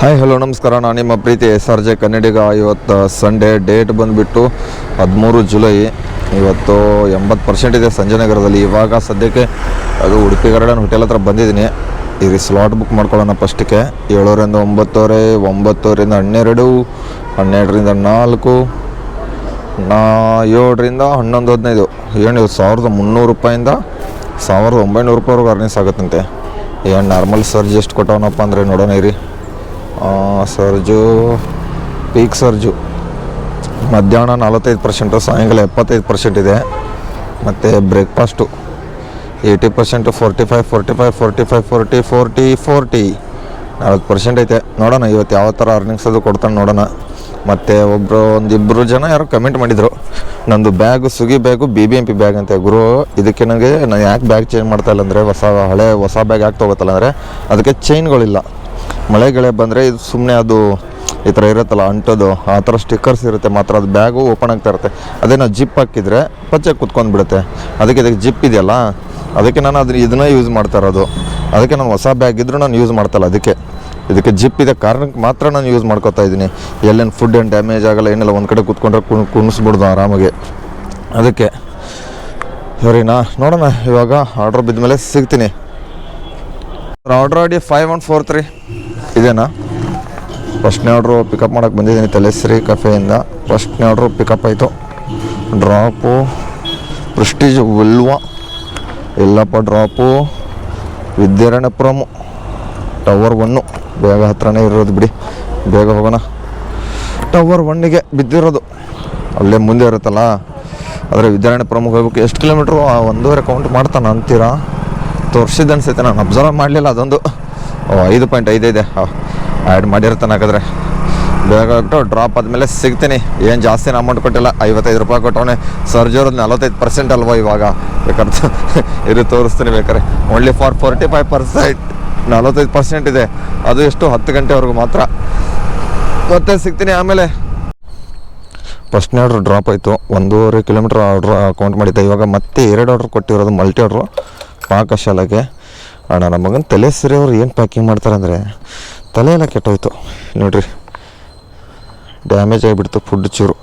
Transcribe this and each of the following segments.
Hi hello ನಮಸ್ಕಾರ, ನಾನು ನಿಮ್ಮ ಪ್ರೀತಿ SRJ ಕನ್ನಡಿಗ. ಇವತ್ತು ಸಂಡೇ, ಡೇಟ್ ಬಂದುಬಿಟ್ಟು 13 ಜುಲೈ. ಇವತ್ತು 80% ಇದೆ ಸಂಜಯನಗರದಲ್ಲಿ. ಇವಾಗ ಸದ್ಯಕ್ಕೆ ಅದು ಉಡುಪಿ ಗಾರ್ಡನ್ ಹೋಟೆಲ್ ಹತ್ರ ಬಂದಿದ್ದೀನಿ. ಈಗ ಸ್ಲಾಟ್ ಬುಕ್ ಮಾಡ್ಕೊಳ್ಳೋಣ. ಫಸ್ಟಿಗೆ 7ರಿಂದ 9:30, 9ರಿಂದ 12, 12ರಿಂದ 4, 7ರಿಂದ 11:15. ಏನು 1300 ರೂಪಾಯಿಂದ 1900 ರೂಪಾಯಿವರೆಗೂ ಅರ್ನಿಂಗ್ಸ್ ಆಗುತ್ತಂತೆ. ಏನು ನಾರ್ಮಲ್ ಸರ್ಜ್ ಎಷ್ಟು ಕೊಟ್ಟವನಪ್ಪ ಅಂದರೆ ನೋಡೋಣ ಇರಿ. ಸರ್ಜು, ಪೀಕ್ ಸರ್ಜು ಮಧ್ಯಾಹ್ನ 45%, ಸಾಯಂಕಾಲ 75% ಇದೆ. ಮತ್ತು ಬ್ರೇಕ್ಫಾಸ್ಟು 80%, 45, 45, 45, 40, 40, 40, 40% ಐತೆ. ನೋಡೋಣ ಇವತ್ತು ಯಾವ ಥರ ಅರ್ನಿಂಗ್ಸ್ ಅದು ಕೊಡ್ತಾನೆ ನೋಡೋಣ. ಮತ್ತು ಒಂದಿಬ್ಬರು ಜನ ಯಾರೋ ಕಮೆಂಟ್ ಮಾಡಿದರು, ನಂದು ಬ್ಯಾಗು ಸುಗಿ ಬ್ಯಾಗು BBMP ಬ್ಯಾಗ್ ಅಂತ. ಗುರು, ಇದಕ್ಕೆ ನನಗೆ ನಾನು ಯಾಕೆ ಬ್ಯಾಗ್ ಚೇಂಜ್ ಮಾಡ್ತಾಯಿಲ್ಲ ಅಂದರೆ, ಹೊಸ ಬ್ಯಾಗ್ ಯಾಕೆ ತೊಗೋತಲ್ಲ ಅಂದರೆ ಅದಕ್ಕೆ ಚೈನ್ಗಳಿಲ್ಲ. ಮಳೆಗಳೆ ಬಂದರೆ ಇದು ಸುಮ್ಮನೆ ಅದು ಈ ಥರ ಇರುತ್ತಲ್ಲ ಅಂಟೋದು, ಆ ಥರ ಸ್ಟಿಕ್ಕರ್ಸ್ ಇರುತ್ತೆ ಮಾತ್ರ. ಅದು ಬ್ಯಾಗು ಓಪನ್ ಆಗ್ತಾ ಇರುತ್ತೆ. ಅದೇ ನಾವು ಜಿಪ್ ಹಾಕಿದರೆ ಪಚ್ಚೆ ಕುತ್ಕೊಂಡು ಬಿಡುತ್ತೆ. ಇದಕ್ಕೆ ಜಿಪ್ ಇದೆಯಲ್ಲ, ಅದಕ್ಕೆ ನಾನು ಇದನ್ನ ಯೂಸ್ ಮಾಡ್ತಾ ಇರೋದು. ಅದಕ್ಕೆ ನಾನು ಹೊಸ ಬ್ಯಾಗ್ ಇದ್ದರೂ ನಾನು ಯೂಸ್ ಮಾಡ್ತಾಯಿಲ್ಲ. ಇದಕ್ಕೆ ಜಿಪ್ ಇದೆ ಕಾರಣಕ್ಕೆ ಮಾತ್ರ ನಾನು ಯೂಸ್ ಮಾಡ್ಕೊತಾ ಇದ್ದೀನಿ. ಎಲ್ಲೇನು ಫುಡ್ ಏನು ಡ್ಯಾಮೇಜ್ ಆಗೋಲ್ಲ, ಏನೆಲ್ಲ ಒಂದು ಕಡೆ ಕೂತ್ಕೊಂಡ್ರೆ ಕುಣಿಸ್ಬಿಡ್ದು ಆರಾಮಾಗಿ. ಅದಕ್ಕೆ ಸರಿನಾ, ನೋಡೋಣ ಇವಾಗ ಆರ್ಡ್ರ್ ಬಿದ್ದ ಮೇಲೆ ಸಿಗ್ತೀನಿ. ಆರ್ಡ್ರ್ ID 5143 ಇದೇನಾ? ಫಸ್ಟ್ನೇ ಆರ್ಡ್ರು ಪಿಕಪ್ ಮಾಡೋಕ್ಕೆ ಬಂದಿದ್ದೀನಿ ತಲೆಶ್ರೀ ಕಫೆಯಿಂದ. ಫಸ್ಟ್ನೇ ಆರ್ಡ್ರು ಪಿಕಪ್ ಆಯಿತು. ಡ್ರಾಪು ಪ್ರೆಸ್ಟೀಜ್ ವಿಲ್ವಾ ಎಲ್ಲಪ್ಪ, ಡ್ರಾಪು ವಿದ್ಯಾರಣ್ಯಪುರಮು ಟವರ್ 1 ಬೇಗ ಹತ್ರನೇ ಇರೋದು ಬಿಡಿ, ಬೇಗ ಹೋಗೋಣ. ಟವರ್ 1ಗೆ ಬಿದ್ದಿರೋದು ಅಲ್ಲೇ ಮುಂದೆ ಇರುತ್ತಲ್ಲ, ಆದರೆ ವಿದ್ಯಾರಣ್ಯಪುರಮ್ಗೆ ಹೋಗ್ಬೇಕು. ಎಷ್ಟು ಕಿಲೋಮೀಟ್ರು? 1.5 ಕೌಂಟ್ ಮಾಡ್ತಾನೆ ಅಂತೀರಾ? ತೋರಿಸಿದ್ದು ಅನ್ಸೈತೆ, ನಾನು ಅಬ್ಸರ್ವ್ ಮಾಡಲಿಲ್ಲ. ಅದೊಂದು 5.5 ಇದೆ, ಆ್ಯಡ್ ಮಾಡಿರ್ತಾನೆ. ಹಾಗಾದರೆ ಬೇಗ ಬಿಟ್ಟು ಡ್ರಾಪ್ ಆದಮೇಲೆ ಸಿಗ್ತೀನಿ. ಏನು ಜಾಸ್ತಿನ ಅಮೌಂಟ್ ಕೊಟ್ಟಿಲ್ಲ, 55 ರೂಪಾಯಿ ಕೊಟ್ಟವನೆ. ಸರ್ಜೋರದ್ದು 45% ಅಲ್ವಾ ಇವಾಗ? ಬೇಕಾದ್ರೆ ಇದು ತೋರಿಸ್ತೀನಿ ಬೇಕಾರೆ. ಓನ್ಲಿ ಫಾರ್ 45%, 45% ಇದೆ. ಅದು ಎಷ್ಟು? 10 ಗಂಟೆವರೆಗೂ ಮಾತ್ರ. ಮತ್ತೆ ಸಿಗ್ತೀನಿ ಆಮೇಲೆ. ಫಸ್ಟ್ನೇ ಆರ್ಡ್ರ್ ಡ್ರಾಪ್ ಆಯಿತು. 1.5 ಕಿಲೋಮೀಟ್ರ್ ಆರ್ಡ್ರ್ ಕೌಂಟ್ ಮಾಡಿದ್ದೆ. ಇವಾಗ ಮತ್ತೆ 2 ಆರ್ಡ್ರ್ ಕೊಟ್ಟಿರೋದು, ಮಲ್ಟಿ ಆರ್ಡ್ರು ಪಾಕಶಾಲೆಗೆ. ಅಣ್ಣ ನಮ್ಮ ಮಗನ ತಲೆ ಸಿರಿ ಅವ್ರು ಏನು ಪ್ಯಾಕಿಂಗ್ ಮಾಡ್ತಾರೆ ಅಂದರೆ ತಲೆ ಎಲ್ಲ ಕೆಟ್ಟೋಯ್ತು ನೋಡ್ರಿ, ಡ್ಯಾಮೇಜ್ ಆಗಿಬಿಡ್ತು ಫುಡ್ ಚೂರು.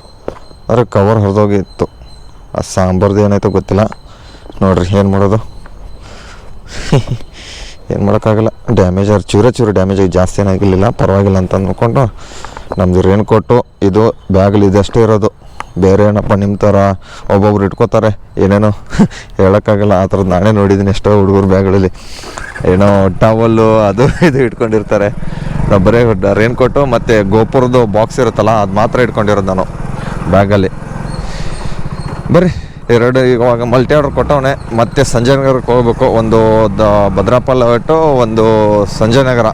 ಆದರೆ ಕವರ್ ಹೊರದೋಗಿತ್ತು. ಆ ಸಾಂಬಾರ್ದು ಏನಾಯ್ತು ಗೊತ್ತಿಲ್ಲ. ನೋಡ್ರಿ ಏನು ಮಾಡೋದು, ಏನು ಮಾಡೋಕ್ಕಾಗಲ್ಲ. ಡ್ಯಾಮೇಜ್ ಆದ್ರೆ ಚೂರು ಡ್ಯಾಮೇಜ್ ಆಗಿ, ಜಾಸ್ತಿ ಏನಾಗಿರಲಿಲ್ಲ, ಪರವಾಗಿಲ್ಲ ಅಂತ ಅಂದ್ಕೊಂಡು ನಮ್ಮದು ರೇನ್ ಕೋಟು ಇದು ಬ್ಯಾಗಲ್ಲಿ ಇದಷ್ಟೇ ಇರೋದು. ಬೇರೆ ಏನಪ್ಪ ನಿಮ್ಮ ಥರ ಒಬ್ಬೊಬ್ರು ಇಟ್ಕೋತಾರೆ ಏನೇನೋ ಹೇಳೋಕ್ಕಾಗಲ್ಲ. ಆ ಥರದ್ದು ನಾನೇ ನೋಡಿದ್ದೀನಿ ಎಷ್ಟೋ ಹುಡುಗರು ಬ್ಯಾಗ್ಗಳಲ್ಲಿ ಏನೋ ಟವಲ್ಲು ಅದು ಇದು ಇಟ್ಕೊಂಡಿರ್ತಾರೆ. ನಾವು ಬರೀ ರೇನ್ ಕೋಟು ಮತ್ತು ಗೋಪುರದ್ದು ಬಾಕ್ಸ್ ಇರುತ್ತಲ್ಲ, ಅದು ಮಾತ್ರ ಇಟ್ಕೊಂಡಿರೋದು ನಾನು ಬ್ಯಾಗಲ್ಲಿ. ಬರ್ರಿ, 2 ಇವಾಗ ಮಲ್ಟಿ ಆರ್ಡ್ರ್ ಕೊಟ್ಟವನೆ. ಮತ್ತು ಸಂಜಯನಗರಕ್ಕೆ ಹೋಗ್ಬೇಕು. ಒಂದು ಭದ್ರಾಪಲ್ಲ ಬಿಟ್ಟು ಒಂದು ಸಂಜಯನಗರ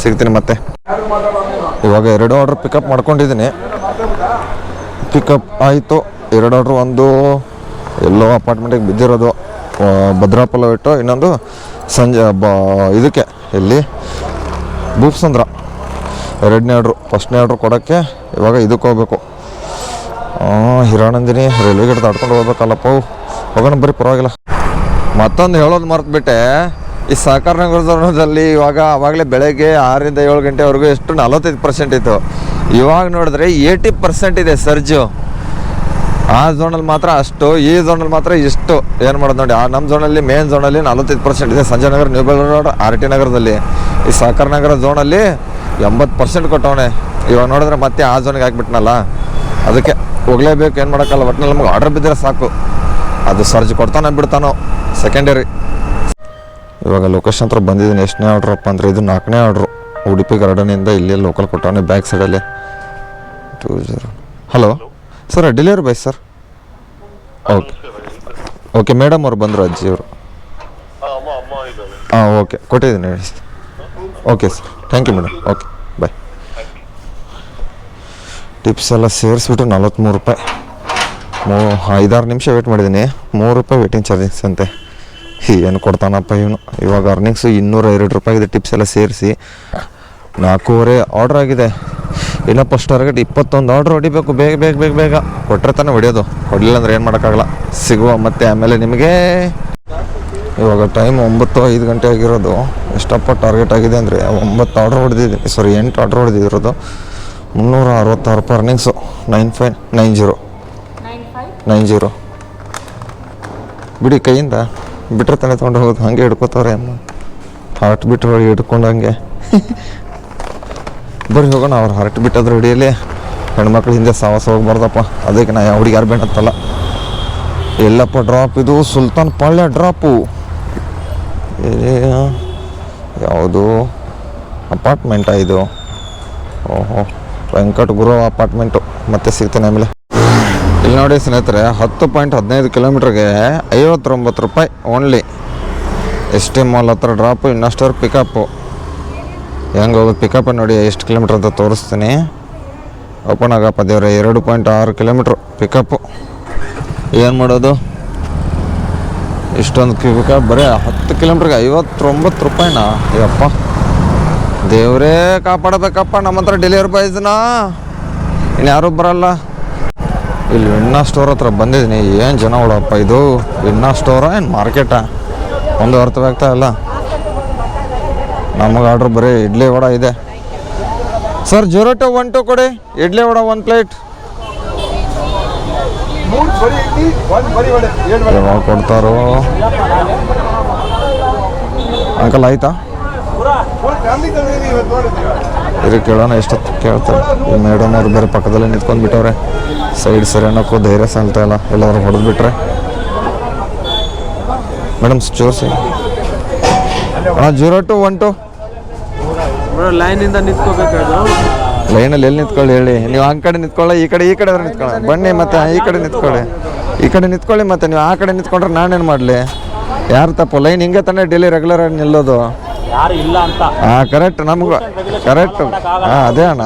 ಸಿಗ್ತೀನಿ. ಮತ್ತೆ ಇವಾಗ 2 ಆರ್ಡ್ರ್ ಪಿಕಪ್ ಮಾಡ್ಕೊಂಡಿದ್ದೀನಿ. ಪಿಕಪ್ ಆಯಿತು 2 ಆರ್ಡ್ರು. ಒಂದು ಎಲ್ಲೋ ಅಪಾರ್ಟ್ಮೆಂಟಿಗೆ ಬಿದ್ದಿರೋದು ಭದ್ರಾಪಲ್ಲ ಬಿಟ್ಟು, ಇನ್ನೊಂದು ಇದಕ್ಕೆ ಎಲ್ಲಿ ಭೂಪ್ಸಂದ್ರ. 2ನೇ ಆರ್ಡ್ರು. ಫಸ್ಟ್ನೇ ಆರ್ಡ್ರು ಕೊಡೋಕ್ಕೆ ಇವಾಗ ಇದಕ್ಕೆ ಹೋಗ್ಬೇಕು. ಹಿರಾನಂದಿನಿ ರೈಲ್ವೆ ಗೇಟ್ ದಾಟ್ಕೊಂಡು ಹೋಗ್ಬೇಕಲ್ಲಪ್ಪ. ಹೋಗೋಣ ಬರ್ರಿ, ಪರವಾಗಿಲ್ಲ. ಮತ್ತೊಂದು ಹೇಳೋದು ಮರೆತುಬಿಟ್ಟೆ, ಈ ಸಹಕಾರ ನಗರದಲ್ಲಿ ಆವಾಗಲೇ ಬೆಳಗ್ಗೆ 6ರಿಂದ 7 ಗಂಟೆವರೆಗೂ ಎಷ್ಟು 45% ಇತ್ತು. ಇವಾಗ ನೋಡಿದ್ರೆ 80% ಇದೆ ಸರ್ಜು. ಆ ಝೋನಲ್ಲಿ ಮಾತ್ರ ಅಷ್ಟು, ಈ ಝೋನಲ್ಲಿ ಮಾತ್ರ ಇಷ್ಟು. ಏನು ಮಾಡೋದು ನೋಡಿ, ನಮ್ಮ ಝೋನಲ್ಲಿ ಮೇನ್ ಝೋನಲ್ಲಿ 45% ಇದೆ. Sanjaynagar, new Bengaluru road, RT ನಗರದಲ್ಲಿ. ಈ ಸಹಕಾರ ನಗರ ಝೋನಲ್ಲಿ 80% ಕೊಟ್ಟವನೆ. ಇವಾಗ ನೋಡಿದ್ರೆ ಮತ್ತೆ ಆ ಝೋನಿಗೆ ಹಾಕ್ಬಿಟ್ನಲ್ಲ, ಅದಕ್ಕೆ ಹೋಗಲೇಬೇಕು. ಏನು ಮಾಡೋಕ್ಕಲ್ಲ, ಒಟ್ಟಿನಲ್ಲಿ ನಮ್ಗೆ ಆರ್ಡರ್ ಬಿದ್ದರೆ ಸಾಕು. ಅದು ಸರ್ಜ್ ಕೊಡ್ತಾನೆ ಬಿಡ್ತಾನೋ ಸೆಕೆಂಡರಿ. ಇವಾಗ ಲೊಕೇಶನ್ ಹತ್ರ ಬಂದಿದ್ದೀನಿ. ಎಷ್ಟನೇ ಆರ್ಡ್ರಪ್ಪ ಅಂದರೆ ಇದು 4ನೇ ಆರ್ಡ್ರು. ಉಡುಪಿ ಗಾರ್ಡನಿಂದ ಇಲ್ಲಿ ಲೋಕಲ್ ಕೊಟ್ಟವನೇ, ಬ್ಯಾಕ್ ಸೈಡಲ್ಲಿ 20. Hello sir, delivery boy sir? Okay madam ಅವ್ರು ಬಂದರು, ಅಜ್ಜಿಯವರು. ಓಕೆ ಕೊಟ್ಟಿದ್ದೀನಿ ಹೇಳಿ. Okay sir, thank you madam. Okay bye. Tips ಎಲ್ಲ ಸೇರಿಸ್ಬಿಟ್ಟು 43 ರೂಪಾಯಿ. 5-6 ನಿಮಿಷ ವೇಟ್ ಮಾಡಿದ್ದೀನಿ. 3 ರೂಪಾಯಿ ವೇಟಿಂಗ್ ಚಾರ್ಜಿಂಗ್ಸ್ ಅಂತೆ. ಏನು ಕೊಡ್ತಾನಪ್ಪ ಇವನು. ಇವಾಗ ಅರ್ನಿಂಗ್ಸು 202 ರೂಪಾಯಿ ಇದೆ. ಟಿಪ್ಸ್ ಎಲ್ಲ ಸೇರಿಸಿ 4.5 ಆರ್ಡ್ರ್ ಆಗಿದೆ. ಇನ್ನು ಫಸ್ಟ್ ಟಾರ್ಗೆಟ್ 21 ಆರ್ಡ್ರ್ ಹೊಡಿಬೇಕು. ಬೇಗ ಕೊಟ್ಟರೆ ತಾನೇ ಹೊಡಿಯೋದು. ಹೊಡಿಲಿಲ್ಲ ಅಂದರೆ ಏನು ಮಾಡೋಕ್ಕಾಗಲ್ಲ. ಸಿಗುವ ಮತ್ತೆ ಆಮೇಲೆ ನಿಮಗೆ ಇವಾಗ ಟೈಮ್ 9:05 ಗಂಟೆ ಆಗಿರೋದು. ಎಷ್ಟಪ್ಪ ಟಾರ್ಗೆಟ್ ಆಗಿದೆ ಅಂದರೆ 9 ಆರ್ಡ್ರ್ ಹೊಡೆದಿದ್ದೀನಿ, ಸಾರಿ 8 ಆರ್ಡ್ರ್ ಹೊಡೆದಿರೋದು. 366 ರೂಪಾಯಿ ಅರ್ನಿಂಗ್ಸು. 9590 ಬಿಡಿ, ಕೈಯಿಂದ ಬಿಟ್ಟರೆ ತಾನೇ ತೊಗೊಂಡು ಹೋಗೋದು. ಹಾಗೆ ಹಿಡ್ಕೋತಾರೆ ಅಮ್ಮ, ಹಾರ್ಟ್ ಬಿಟ್ಟು ಹಿಡ್ಕೊಂಡು ಹಂಗೆ ಬರ್ರಿ ಹೋಗೋಣ. ಅವ್ರು ಹಾರ್ಟ್ ಬಿಟ್ಟದ್ರ ಹಿಡಿಯಲಿ, ಹೆಣ್ಮಕ್ಳು ಹಿಂದೆ ಸಾವಾಸ ಹೋಗ್ಬಾರ್ದಪ್ಪ. ಅದಕ್ಕೆ ನಾ ಯಾವ ಹುಡುಗಿ ಯಾರು ಬೇಡಂತಲ್ಲ. ಎಲ್ಲಪ್ಪ ಡ್ರಾಪ್ ಇದು? ಸುಲ್ತಾನ್ ಪಾಳ್ಯ ಡ್ರಾಪು. ಯಾವುದು ಅಪಾರ್ಟ್ಮೆಂಟಾ ಇದು? ಓಹೋ, ವೆಂಕಟ್ ಗುರು ಅಪಾರ್ಟ್ಮೆಂಟು. ಮತ್ತೆ ಸಿಗ್ತೀನಿ ಆಮೇಲೆ. ಇಲ್ಲಿ ನೋಡಿ ಸ್ನೇಹಿತರೆ, 10.15 ಕಿಲೋಮೀಟ್ರಿಗೆ 59 ರೂಪಾಯಿ ಓನ್ಲಿ. ಎಸ್ ಟಿ ಮಾಲ್ ಹತ್ರ ಡ್ರಾಪು, ಇನ್ನಷ್ಟರ ಪಿಕಪ್ಪು. ಹೆಂಗೆ ಹೋಗೋದು ಪಿಕಪ್ ನೋಡಿ, ಎಷ್ಟು ಕಿಲೋಮೀಟ್ರ್ ಅಂತ ತೋರಿಸ್ತೀನಿ. ಓಪನ್ ಆಗಪ್ಪ ದೇವ್ರೆ, 2.6 ಕಿಲೋಮೀಟ್ರು ಪಿಕಪ್ಪು. ಏನು ಮಾಡೋದು, ಇಷ್ಟೊಂದು ಪಿಕಪ್ ಬರೀ 10 ಕಿಲೋಮೀಟ್ರಿಗೆ 59 ರೂಪಾಯಿನಾ? ಅಯ್ಯಪ್ಪ ದೇವರೇ ಕಾಪಾಡಬೇಕಪ್ಪ ನಮ್ಮ ಹತ್ರ ಡೆಲಿವರಿ ಬಾಯ್ಸ್ನ. ಇನ್ನು ಯಾರೂ ಬರಲ್ಲ. ಇಲ್ಲಿ ವಿನ್ನಾ ಸ್ಟೋರ್ ಹತ್ರ ಬಂದಿದ್ದೀನಿ. ಏನು ಜನ ಹೊಡಪ್ಪ, ಇದು ವಿನ್ನಾ ಸ್ಟೋರಾ ಏನು ಮಾರ್ಕೆಟಾ? ಒಂದು ಅರ್ಥವಾಗ್ತಾ ಇಲ್ಲ. ನಮಗೆ ಆರ್ಡ್ರ್ ಬರೀ ಇಡ್ಲಿ ವಡ ಇದೆ. ಸರ್ 02 12 ಕೊಡಿ, ಇಡ್ಲಿ ವಡ 1 ಪ್ಲೇಟ್. ಯಾವಾಗ ಕೊಡ್ತಾರೋ ಅಂಕಲ್? ಆಯ್ತಾ ಇರಿ, ಕೇಳೋಣ ಎಷ್ಟೊತ್ತು ಕೇಳ್ತಾರೆ. ಈ ಮೇಡಮ್ ಅವ್ರು ಬೇರೆ ಪಕ್ಕದಲ್ಲೇ ನಿಂತ್ಕೊಂಡು ಬಿಟ್ಟವ್ರೆ. ಸೈಡ್ ಸರಿ ಅನ್ನೋಕ್ಕೂ ಧೈರ್ಯ ಸಾಲ್ತಾ ಇಲ್ಲ. ಎಲ್ಲಾದ್ರೂ ಹೊಡೆದು ಬಿಟ್ರೆ ಮೇಡಮ್ ಜೋರ್ಸಿ. 02 12 ಲೈನಿಂದ ನಿಂತ್ಕೋಬೇಕು. ಲೈನಲ್ಲಿ ಎಲ್ಲಿ ನಿಂತ್ಕೊಳ್ಳಿ ಹೇಳಿ? ನೀವು ಆ ಕಡೆ ನಿಂತ್ಕೊಳ್ಳಿ, ಈ ಕಡೆ ನಿಂತ್ಕೊಳ್ಳಿ. ಬನ್ನಿ ಮತ್ತೆ ಈ ಕಡೆ ನಿಂತ್ಕೊಳ್ಳಿ, ಈ ಕಡೆ ನಿಂತ್ಕೊಳ್ಳಿ. ಮತ್ತೆ ನೀವು ಆ ಕಡೆ ನಿಂತ್ಕೊಂಡ್ರೆ ನಾನೇನು ಮಾಡಲಿ? ಯಾರು ತಪ್ಪು? ಲೈನ್ ಹಿಂಗೆ ತಾನೇ ಡೈಲಿ ರೆಗ್ಯುಲರ್ ಆಗಿ ನಿಲ್ಲೋದು. ಯಾರು ಇಲ್ಲ ಅಂತ. ಹಾಂ ಕರೆಕ್ಟ್, ನಮಗೂ ಕರೆಕ್ಟ್. ಹಾಂ ಅದೇ ಅಣ್ಣ,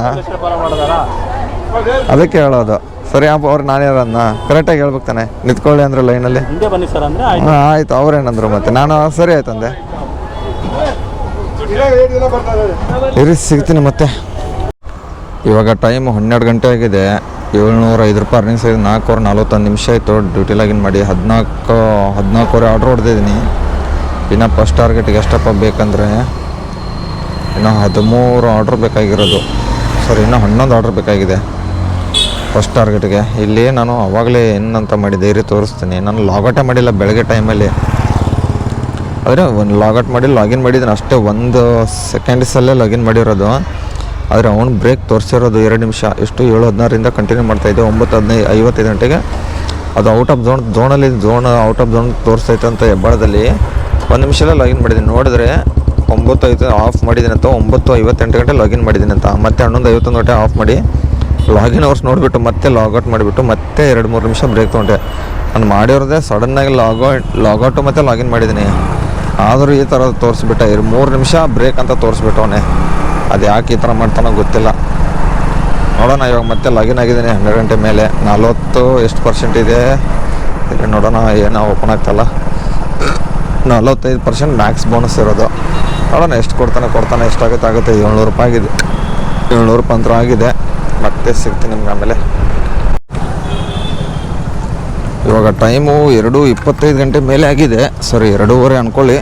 ಅದಕ್ಕೆ ಹೇಳೋದು. ಸರಿ ಅವ್ರು ನಾನೇರನ್ನ ಕರೆಕ್ಟಾಗಿ ಹೇಳ್ಬೇಕು ತಾನೆ. ನಿಂತ್ಕೊಳ್ಳಿ ಅಂದರೆ ಲೈನಲ್ಲಿ. ಹಾಂ ಆಯಿತು, ಅವ್ರೇನಂದ್ರು ಮತ್ತೆ ನಾನು ಸರಿ ಆಯ್ತು ಅಂದೆ. ಇರಿ ಸಿಗ್ತೀನಿ ಮತ್ತೆ. ಇವಾಗ ಟೈಮ್ 12 ಗಂಟೆ ಆಗಿದೆ. 705 ರೂಪಾಯಿ ಅರ್ನಿಂಗ್ಸ್ ಆಗಿದೆ. 4:41 ಆಯಿತು ಡ್ಯೂಟಿ ಲಾಗಿನ್ ಮಾಡಿ. 14 ಆರ್ಡ್ರ್ ಹೊಡೆದಿದ್ದೀನಿ. ಇನ್ನು ಫಸ್ಟ್ ಟಾರ್ಗೆಟಿಗೆ ಎಷ್ಟಪ್ಪ ಬೇಕಂದರೆ ಇನ್ನು 13 ಆರ್ಡ್ರ್ ಬೇಕಾಗಿರೋದು. ಸರಿ, ಇನ್ನೂ 11 ಆರ್ಡ್ರ್ ಬೇಕಾಗಿದೆ ಫಸ್ಟ್ ಟಾರ್ಗೆಟ್ಗೆ. ಇಲ್ಲಿ ನಾನು ಆವಾಗಲೇ ಏನಂತ ಮಾಡಿದ್ದೆ ಇರಿ ತೋರಿಸ್ತೀನಿ. ನಾನು ಲಾಗೌಟೇ ಮಾಡಿಲ್ಲ ಬೆಳಗ್ಗೆ ಟೈಮಲ್ಲಿ. ಆದರೆ ಒಂದು ಲಾಗೌಟ್ ಮಾಡಿ ಲಾಗಿನ್ ಮಾಡಿದ್ದೀನಿ ಅಷ್ಟೇ. 1 ಸೆಕೆಂಡ್ಸಲ್ಲೇ ಲಾಗಿನ್ ಮಾಡಿರೋದು. ಆದರೆ ಅವ್ನು ಬ್ರೇಕ್ ತೋರಿಸಿರೋದು 2 ನಿಮಿಷ. ಎಷ್ಟು 7:16 ಕಂಟಿನ್ಯೂ ಮಾಡ್ತಾಯಿದ್ದೆ. 9:55 ಗಂಟೆಗೆ ಅದು ಔಟ್ ಆಫ್ ಝೋನಲ್ಲಿ ಔಟ್ ಆಫ್ ಝೋನ್ ತೋರಿಸ್ತೈತೆ ಅಂತ ಹೆಬ್ಬಾಳದಲ್ಲಿ 1 ನಿಮಿಷಲ್ಲೇ ಲಾಗಿನ್ ಮಾಡಿದ್ದೀನಿ. ನೋಡಿದ್ರೆ 9:05 ಆಫ್ ಮಾಡಿದ್ದೀನಿ ಅಂತ, 9:58 ಗಂಟೆ ಲಾಗಿನ್ ಮಾಡಿದ್ದೀನಿ ಅಂತ. ಮತ್ತೆ 11:51 ಗಂಟೆ ಆಫ್ ಮಾಡಿ ಲಾಗಿನ್ ಅವರ್ಸ್ ನೋಡಿಬಿಟ್ಟು ಮತ್ತೆ ಲಾಗೌಟ್ ಮಾಡಿಬಿಟ್ಟು ಮತ್ತೆ 2-3 ನಿಮಿಷ ಬ್ರೇಕ್ ತೊಗೊಂಡೆ. ನಾನು ಮಾಡಿರೋದೇ ಸಡನ್ನಾಗಿ ಲಾಗೌಟು ಮತ್ತು ಲಾಗಿನ್ ಮಾಡಿದ್ದೀನಿ. ಆದರೂ ಈ ಥರ ತೋರಿಸ್ಬಿಟ್ಟೆ. 3 ನಿಮಿಷ ಬ್ರೇಕ್ ಅಂತ ತೋರಿಸ್ಬಿಟ್ಟವನೇ. ಅದು ಯಾಕೆ ಈ ಥರ ಮಾಡ್ತಾನೋ ಗೊತ್ತಿಲ್ಲ. ನೋಡೋಣ. ಇವಾಗ ಮತ್ತೆ ಲಾಗಿನ್ ಆಗಿದ್ದೀನಿ 12 ಗಂಟೆ ಮೇಲೆ. 40 ಎಷ್ಟು % ಇದೆ ನೋಡೋಣ. ಏನೋ ಓಪನ್ ಆಗ್ತಲ್ಲ. 45% ಮ್ಯಾಕ್ಸ್ ಬೋನಸ್ ಇರೋದು. ನೋಡೋಣ ಎಷ್ಟು ಕೊಡ್ತಾನೆ ಎಷ್ಟಾಗುತ್ತೆ. 700 ರೂಪಾಯಿ ಆಗಿದೆ. 700 ರೂಪಾಯಿ ಅಂತ ಆಗಿದೆ. ಮತ್ತೆ ಸಿಗ್ತೀನಿ ನಿಮ್ಗೆ ಆಮೇಲೆ. ಇವಾಗ ಟೈಮು 2:25 ಗಂಟೆ ಮೇಲೆ ಆಗಿದೆ. ಸರಿ 2:15 ಅಂದ್ಕೊಳ್ಳಿ.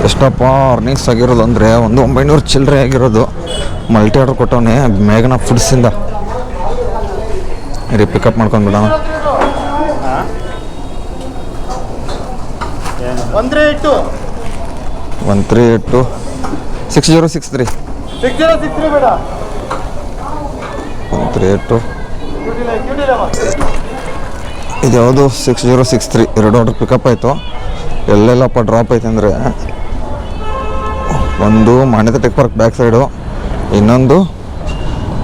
ಎಷ್ಟಪ್ಪ ಅರ್ನಿಂಗ್ಸ್ ಆಗಿರೋದು ಅಂದರೆ 900 ಚಿಲ್ಲರೆ ಆಗಿರೋದು. ಮಲ್ಟಿ ಆರ್ಡ್ರ್ ಕೊಟ್ಟವನೇ ಮೇಘನಾ ಫುಡ್ಸಿಂದ. ಇರಿ ಪಿಕಪ್ ಮಾಡ್ಕೊಂಡ್ಬಿಡೋಣ. 138 6063 ಬೇಡ. 138 ಇದು ಯಾವುದು 6063 2 ಆರ್ಡ್ರ್ ಪಿಕಪ್ ಆಯಿತು. ಎಲ್ಲೆಲ್ಲಪ್ಪ ಡ್ರಾಪ್ ಐತೆ ಅಂದರೆ, ಒಂದು ಮಾನ್ಯತೆ ಟೆಕ್ ಪಾರ್ಕ್ ಬ್ಯಾಕ್ ಸೈಡು, ಇನ್ನೊಂದು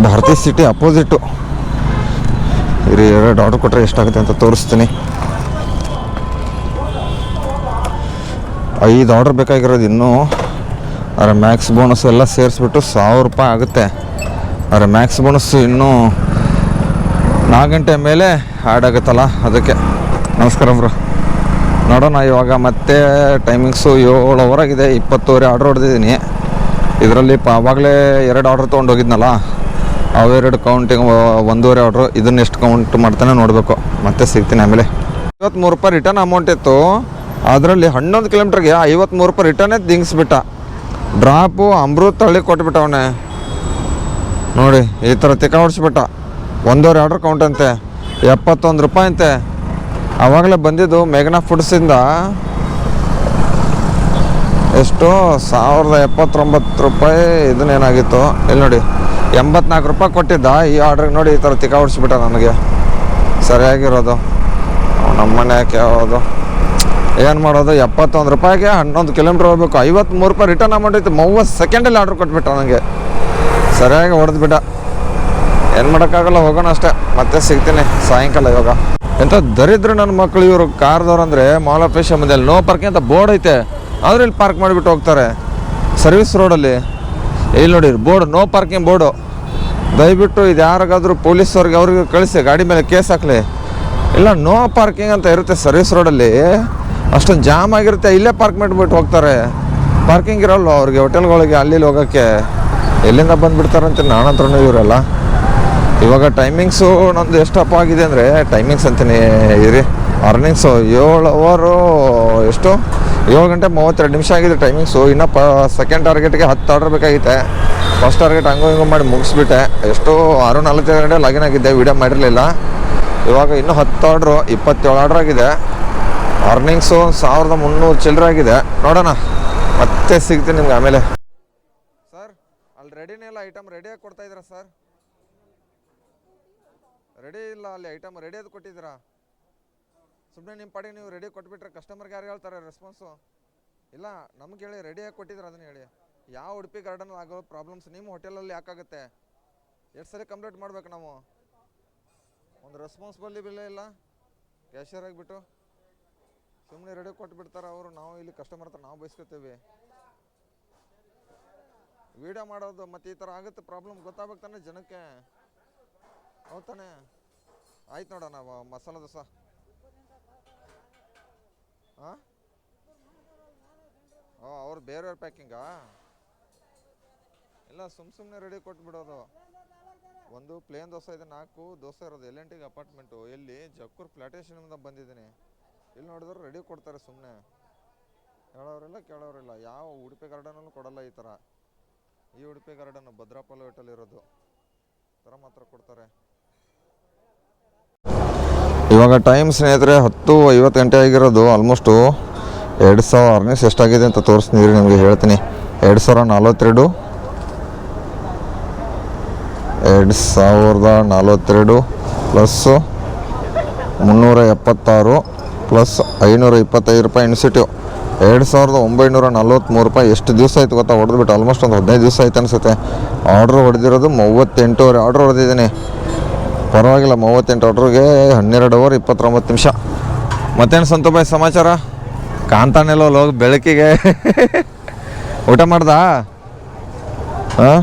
ಭಾರತಿ ಸಿಟಿ ಅಪೋಸಿಟು. ಇರಿ 2 ಆರ್ಡ್ರ್ ಕೊಟ್ಟರೆ ಎಷ್ಟಾಗುತ್ತೆ ಅಂತ ತೋರಿಸ್ತೀನಿ. 5 ಆರ್ಡ್ರ್ ಬೇಕಾಗಿರೋದು ಇನ್ನೂ. ಆದರೆ ಮ್ಯಾಕ್ಸ್ ಬೋನಸ್ ಎಲ್ಲ ಸೇರಿಸ್ಬಿಟ್ಟು 1000 ರೂಪಾಯಿ ಆಗುತ್ತೆ. ಆದರೆ ಮ್ಯಾಕ್ಸ್ ಬೋನಸ್ ಇನ್ನೂ 4 ಗಂಟೆ ಮೇಲೆ ಆ್ಯಡ್ ಆಗುತ್ತಲ್ಲ, ಅದಕ್ಕೆ. ನಮಸ್ಕಾರ ಬ್ರೋ. ನೋಡೋಣ ಇವಾಗ ಮತ್ತೆ ಟೈಮಿಂಗ್ಸು 7 ಅವರ್ ಆಗಿದೆ. 20 ಆರ್ಡ್ರ್ ಹೊಡೆದಿದ್ದೀನಿ. ಇದರಲ್ಲಿ ಆವಾಗಲೇ 2 ಆರ್ಡ್ರ್ ತೊಗೊಂಡೋಗಿದ್ನಲ್ಲ, ಅವೆರಡು ಕೌಂಟಿಂಗ್ 1.5 ಆರ್ಡ್ರು. ಇದನ್ನು ಎಷ್ಟು ಕೌಂಟ್ ಮಾಡ್ತಾನೆ ನೋಡಬೇಕು. ಮತ್ತೆ ಸಿಗ್ತೀನಿ ಆಮೇಲೆ. 53 ರೂಪಾಯಿ ರಿಟರ್ನ್ ಅಮೌಂಟ್ ಇತ್ತು. ಅದರಲ್ಲಿ 11 ಕಿಲೋಮೀಟ್ರಿಗೆ 53 ರೂಪಾಯಿ ರಿಟರ್ನೇ ದಿಂಗಿಸ್ಬಿಟ್ಟ. ಡ್ರಾಪು ಅಮೃತ ಹಳ್ಳಿ ಕೊಟ್ಬಿಟ್ಟವನೆ ನೋಡಿ. ಈ ಥರ ತಿಕ್ಕ ಹೊಡಿಸ್ಬಿಟ್ಟ. 1.5 ಆರ್ಡ್ರ್ ಕೌಂಟ್ ಅಂತೆ, 71 ರೂಪಾಯಿ ಅಂತೆ. ಆವಾಗಲೇ ಬಂದಿದ್ದು ಮೇಘನಾ ಫುಡ್ಸಿಂದ ಎಷ್ಟು 1079 ರೂಪಾಯಿ. ಇದನ್ನೇನಾಗಿತ್ತು ಇಲ್ಲಿ ನೋಡಿ, 84 ರೂಪಾಯಿ ಕೊಟ್ಟಿದ್ದ. ಈ ಆರ್ಡ್ರಿಗೆ ನೋಡಿ ಈ ಥರ ತಿಕ್ಕ ಹೊಡಿಸ್ಬಿಟ್ಟ ನನಗೆ. ಸರಿಯಾಗಿರೋದು ನಮ್ಮನೆ ಯಾಕೆ ಯಾವುದು ಏನು ಮಾಡೋದು. 71 ರೂಪಾಯಿಗೆ 11 ಕಿಲೋಮೀಟ್ರ್ ಹೋಗ್ಬೇಕು. 53 ರೂಪಾಯಿ ರಿಟರ್ನ್ ಅಮೌಂಟ್ ಇತ್ತು. 30 ಸೆಕೆಂಡಲ್ಲಿ ಆರ್ಡ್ರ್ ಕೊಟ್ಬಿಟ್ಟ ನನಗೆ. ಸರಿಯಾಗಿ ಹೊಡೆದ್ಬಿಟ್ಟ. ಏನು ಮಾಡೋಕ್ಕಾಗಲ್ಲ, ಹೋಗೋಣ ಅಷ್ಟೇ. ಮತ್ತೆ ಸಿಗ್ತೀನಿ ಸಾಯಂಕಾಲ. ಇವಾಗ ಎಂಥ ದರಿದ್ರು ನನ್ನ ಮಕ್ಕಳು ಇವರು ಕಾರ್ದವ್ರು. ಅಂದರೆ ಮಾಲ್ ಆಫ್ ಏಷ್ಯಾ ಮುಂದೆ ನೋ ಪಾರ್ಕಿಂಗ್ ಅಂತ ಬೋರ್ಡ್ ಐತೆ, ಆದ್ರೆ ಇಲ್ಲಿ ಪಾರ್ಕ್ ಮಾಡಿಬಿಟ್ಟು ಹೋಗ್ತಾರೆ ಸರ್ವಿಸ್ ರೋಡಲ್ಲಿ. ಇಲ್ಲಿ ನೋಡಿ ಬೋರ್ಡ್, ನೋ ಪಾರ್ಕಿಂಗ್ ಬೋರ್ಡು. ದಯವಿಟ್ಟು ಇದು ಯಾರಿಗಾದ್ರೂ ಪೊಲೀಸವ್ರಿಗೆ ಅವ್ರಿಗೆ ಕಳಿಸಿ, ಗಾಡಿ ಮೇಲೆ ಕೇಸ್ ಹಾಕಲಿ. ಇಲ್ಲ, ನೋ ಪಾರ್ಕಿಂಗ್ ಅಂತ ಇರುತ್ತೆ ಸರ್ವಿಸ್ ರೋಡಲ್ಲಿ. ಅಷ್ಟೊಂದು ಜಾಮ್ ಆಗಿರುತ್ತೆ, ಇಲ್ಲೇ ಪಾರ್ಕ್ ಮಾಡಿಬಿಟ್ಟು ಹೋಗ್ತಾರೆ. ಪಾರ್ಕಿಂಗ್ ಇರೋಲ್ಲ ಅವ್ರಿಗೆ ಹೋಟೆಲ್ಗಳಿಗೆ ಅಲ್ಲಿ ಹೋಗೋಕ್ಕೆ. ಎಲ್ಲಿಂದ ಬಂದುಬಿಡ್ತಾರಂತ ನಾನಂತ್ರನೂ ಇವರೆಲ್ಲ. ಇವಾಗ ಟೈಮಿಂಗ್ಸು ನಂದು ಎಷ್ಟಪ್ಪ ಆಗಿದೆ ಅಂದರೆ, ಟೈಮಿಂಗ್ಸ್ ಅಂತೀನಿ ಇರಿ, ಅರ್ನಿಂಗ್ಸು 7 ಅವರು ಎಷ್ಟು 7 ಗಂಟೆ 32 ನಿಮಿಷ ಆಗಿದೆ ಟೈಮಿಂಗ್ಸು. ಇನ್ನು ಸೆಕೆಂಡ್ ಟಾರ್ಗೆಟ್ಗೆ 10 ಆರ್ಡರ್ ಬೇಕಾಗಿತ್ತೆ. ಫಸ್ಟ್ ಟಾರ್ಗೆಟ್ ಹಂಗೋ ಹಿಂಗೋ ಮಾಡಿ ಮುಗಿಸ್ಬಿಟ್ಟೆ. ಎಷ್ಟು 6:45 ಗಂಟೆ ಲಾಗಿನ್ ಆಗಿದ್ದೆ, ವೀಡಿಯೋ ಮಾಡಿರಲಿಲ್ಲ. ಇವಾಗ ಇನ್ನೂ 10 ಆರ್ಡ್ರು 27 ಆರ್ಡ್ರ್ ಆಗಿದೆ. ಅರ್ನಿಂಗ್ಸು 1300 ಚಿಲ್ಲರೆ ಆಗಿದೆ. ನೋಡೋಣ, ಮತ್ತೆ ಸಿಗ್ತೀನಿ ನಿಮ್ಗೆ ಆಮೇಲೆ. ಸರ್ ಅಲ್ಲಿ ರೆಡಿನೇ ಇಲ್ಲ, ಐಟಮ್ ರೆಡಿಯಾಗಿ ಕೊಡ್ತಾ ಇದ್ದೀರಾ ಸರ್? ರೆಡಿ ಇಲ್ಲ ಅಲ್ಲಿ ಐಟಮ್, ರೆಡಿಯಾಗಿ ಕೊಟ್ಟಿದ್ದೀರಾ? ಸುಮ್ಮನೆ ನಿಮ್ಮ ಪಾಡಿಗೆ ನೀವು ರೆಡಿ ಕೊಟ್ಬಿಟ್ರೆ ಕಸ್ಟಮರ್ಗೆ ಯಾರು ಹೇಳ್ತಾರೆ ರೆಸ್ಪಾನ್ಸು? ಇಲ್ಲ, ನಮ್ಗೆ ಹೇಳಿ ರೆಡಿಯಾಗಿ ಕೊಟ್ಟಿದ್ದೀರಾ ಅದನ್ನು ಹೇಳಿ. ಯಾವ ಉಡುಪಿ ಗಾರ್ಡನ್ ಆಗೋ ಪ್ರಾಬ್ಲಮ್ಸ್ ನಿಮ್ಮ ಹೋಟೆಲಲ್ಲಿ ಯಾಕಾಗುತ್ತೆ? ಎಷ್ಟು ಸರಿ ಕಂಪ್ಲೇಂಟ್ ಮಾಡ್ಬೇಕು ನಾವು? ಒಂದು ರೆಸ್ಪಾನ್ಸಿಬಲ್ ಇಲ್ಲ ಕ್ಯಾಶಿಯರ್ ಆಗಿಬಿಟ್ಟು ಸುಮ್ಮನೆ ರೆಡಿ ಕೊಟ್ಬಿಡ್ತಾರೆ ಅವರು. ನಾವು ಇಲ್ಲಿ ಕಸ್ಟಮರ್ ಹತ್ರ ನಾವು ಬಯಸ್ಕೊತೀವಿ. ವೀಡಿಯೋ ಮಾಡೋದು ಮತ್ತು ಈ ಥರ ಆಗುತ್ತೆ ಪ್ರಾಬ್ಲಮ್, ಗೊತ್ತಾಗಬೇಕು ತಾನೆ ಜನಕ್ಕೆ. ಹೌದು ತಾನೆ? ಆಯ್ತು ನೋಡೋಣ. ಮಸಾಲೆ ದೋಸೆ ಹಾಂ, ಅವ್ರು ಬೇರೆಯವ್ರ ಪ್ಯಾಕಿಂಗಾ? ಇಲ್ಲ, ಸುಮ್ಮನೆ ರೆಡಿ ಕೊಟ್ಬಿಡೋದು. ಒಂದು ಪ್ಲೇನ್ ದೋಸೆ ಇದೆ, 4 ದೋಸೆ ಇರೋದು. L&T ಅಪಾರ್ಟ್ಮೆಂಟು, ಎಲ್ಲಿ ಜಕ್ಕೂರು ಪ್ಲಾಟೇಷನಿಂದ ಬಂದಿದ್ದೀನಿ. ಇಲ್ಲಿ ನೋಡಿದ್ರೆ ರೆಡಿ ಕೊಡ್ತಾರೆ ಸುಮ್ಮನೆ. ಕೇಳೋರಿಲ್ಲ. ಯಾವ ಉಡುಪಿ ಗಾರ್ಡನಲ್ಲೂ ಕೊಡಲ್ಲ ಈ ಥರ. ಈ ಉಡುಪಿ ಗಾರ್ಡನ್ ಭದ್ರಾಪಲ್ಲ ಹೋಟೆಲ್ ಇರೋದು ಥರ ಮಾತ್ರ ಕೊಡ್ತಾರೆ. ಇವಾಗ ಟೈಮ್ ಸ್ನೇಹಿತರೆ 10:50 ಗಂಟೆ ಆಗಿರೋದು. ಆಲ್ಮೋಸ್ಟು 2000 ಅರ್ನಿಂಗ್ಸ್ ಎಷ್ಟಾಗಿದೆ ಅಂತ ತೋರಿಸ್ತೀನಿ ನಿಮಗೆ ಹೇಳ್ತೀನಿ. 2042 ಪ್ಲಸ್ 376 ಪ್ಲಸ್ 525 ರೂಪಾಯಿ ಇನ್ಸೆಂಟಿವ್. 2943 ರೂಪಾಯಿ. ಎಷ್ಟು ದಿವಸ ಆಯ್ತು ಗೊತ್ತಾ ಹೊಡೆದ್ಬಿಟ್ಟು? ಆಲ್ಮೋಸ್ಟ್ ಒಂದು 15 ದಿವಸ ಆಯ್ತು ಅನಿಸುತ್ತೆ. ಆರ್ಡ್ರ್ ಹೊಡೆದಿರೋದು 38 ಆರ್ಡ್ರ್ ಹೊಡೆದಿದ್ದೀನಿ. ಪರವಾಗಿಲ್ಲ, 38 ಆರ್ಡ್ರಿಗೆ 12 ಅವರ್ 29 ನಿಮಿಷ. ಮತ್ತೇನು ಸಂತೋಷ ಸಮಾಚಾರ? ಕಾಂತಾನೆಲ್ಲ ಹೋಗಿ ಬೆಳಕಿಗೆ ಊಟ ಮಾಡ್ದಾ? ಹಾಂ,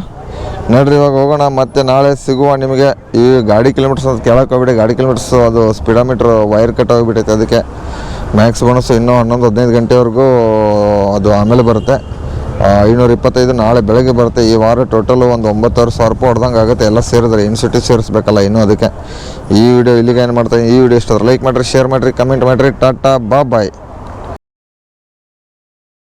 ನೋಡ್ರಿ ಇವಾಗ ಹೋಗೋಣ. ಮತ್ತೆ ನಾಳೆ ಸಿಗುವ ನಿಮಗೆ. ಈ ಗಾಡಿ ಕಿಲೋಮೀಟರ್ಸ್ ಅಂತ ಕೇಳಕ್ಕೆ ಹೋಗ್ಬಿಡಿ. ಗಾಡಿ ಕಿಲೋಮೀಟರ್ಸು ಅದು ಸ್ಪೀಡೋಮೀಟ್ರ್ ವೈರ್ ಕಟ್ ಹೋಗಿಬಿಟ್ಟೈತೆ. ಅದಕ್ಕೆ ಮ್ಯಾಕ್ಸ್ ಬೋನಸ್ಸು ಇನ್ನೂ 11-15 ಗಂಟೆವರೆಗೂ ಅದು ಆಮೇಲೆ ಬರುತ್ತೆ. 525 ನಾಳೆ ಬೆಳಗ್ಗೆ ಬರುತ್ತೆ. ಈ ವಾರ ಟೋಟಲು ಒಂದು 9,000 ರೂಪಾಯಿ ಹೊಡೆದಂಗೆ ಆಗುತ್ತೆ. ಎಲ್ಲ ಸೇರಿದ್ರೆ ಇನ್ಸೆಂಟಿವ್ ಸೇರಿಸ್ಬೇಕಲ್ಲ ಇನ್ನೂ. ಅದಕ್ಕೆ ಈ ವಿಡಿಯೋ ಇಲ್ಲಿಗೆ ಏನು ಮಾಡ್ತೀನಿ. ಈ ವಿಡಿಯೋ ಇಷ್ಟ ಲೈಕ್ ಮಾಡಿರಿ, ಶೇರ್ ಮಾಡಿರಿ, ಕಮೆಂಟ್ ಮಾಡಿರಿ. ಟಾಟಾ, ಬಾಯ್.